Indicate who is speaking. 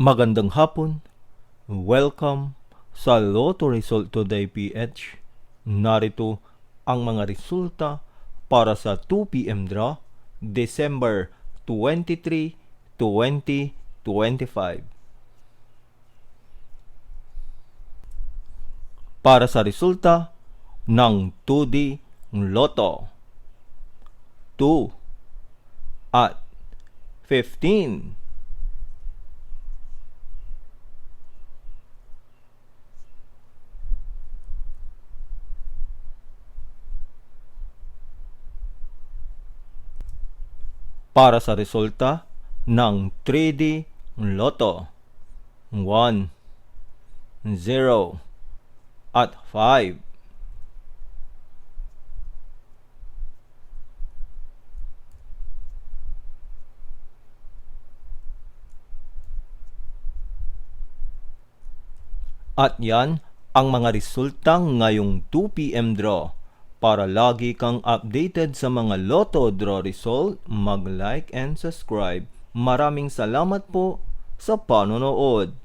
Speaker 1: Magandang hapon. Welcome sa Lotto Result Today PH. Narito ang mga resulta para sa 2 p.m. draw, December 23, 2025. Para sa resulta ng 2D Lotto, 2 at 15. Para sa resulta ng 3D Lotto, 1, 0 at 5. At yan ang mga resulta ngayong 2 p.m. draw. Para lagi kang updated sa mga Lotto draw result, mag-like and subscribe. Maraming salamat po sa panonood.